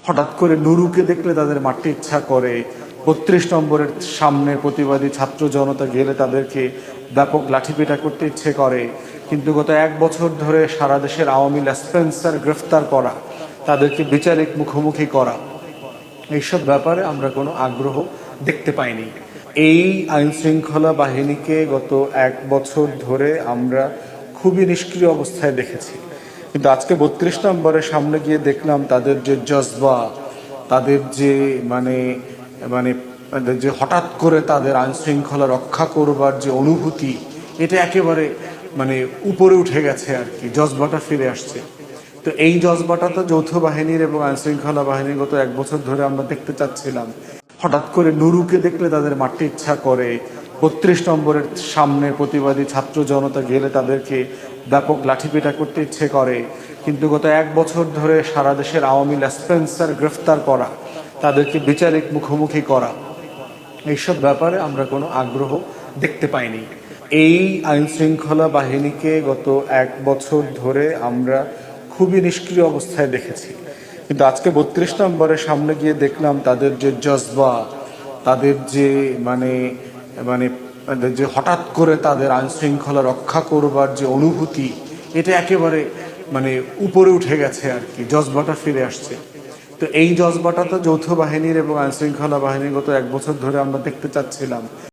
হঠাৎ করে নুরুকে দেখলে তাদের মারতে ইচ্ছা করে। ৩২ নম্বরের সামনে প্রতিবাদী ছাত্র জনতা গেলে তাদেরকে ব্যাপক লাঠিপেটা করতে ইচ্ছে করে। কিন্তু গত ১ বছর ধরে সারা দেশের আওয়ামী লেসপেন্সার গ্রেফতার করা, তাদেরকে বিচারিক মুখোমুখি করা, এইসব ব্যাপারে আমরা কোনো আগ্রহ দেখতে পাইনি। এই আইন শৃঙ্খলা বাহিনীকে গত ১ বছর ধরে আমরা খুবই নিষ্ক্রিয় অবস্থায় দেখেছি। কিন্তু আজকে ৩২ নম্বরের সামনে গিয়ে দেখলাম তাদের যে জজবা, তাদের যে মানে মানে যে হঠাৎ করে তাদের আইন শৃঙ্খলা রক্ষা করবার যে অনুভূতি, এটা একেবারে উপরে উঠে গেছে আর কি, জজবাটা ফিরে আসছে। তো এই জজবাটা তো যৌথ বাহিনীর এবং আইন শৃঙ্খলা বাহিনীর গত ১ বছর ধরে আমরা দেখতে চাচ্ছিলাম। হঠাৎ করে নুরুকে দেখলে তাদের মারতে ইচ্ছা করে। ৩২ নম্বরের সামনে প্রতিবাদী ছাত্র জনতা গেলে তাদেরকে ব্যাপক লাঠিপেটা করতে ইচ্ছে করে। কিন্তু গত ১ বছর ধরে সারা দেশের আওয়ামী লেসপেন্সার গ্রেফতার করা, তাদেরকে বিচারিক মুখোমুখি করা, এইসব ব্যাপারে আমরা কোনো আগ্রহ দেখতে পাইনি। এই আইন শৃঙ্খলা বাহিনীকে গত ১ বছর ধরে আমরা খুবই নিষ্ক্রিয় অবস্থায় দেখেছি। কিন্তু আজকে ৩২ নম্বরের সামনে গিয়ে দেখলাম তাদের যে জজবা, তাদের যে যে হঠাৎ করে তাদের আইন শৃঙ্খলা রক্ষা করবার যে অনুভূতি, এটা একেবারে উপরে উঠে গেছে আর কি, জজবাটা ফিরে আসছে। তো এই জজবাটা তো যৌথ বাহিনীর এবং আইন শৃঙ্খলা বাহিনীর গত ১ বছর ধরে আমরা দেখতে চাচ্ছিলাম।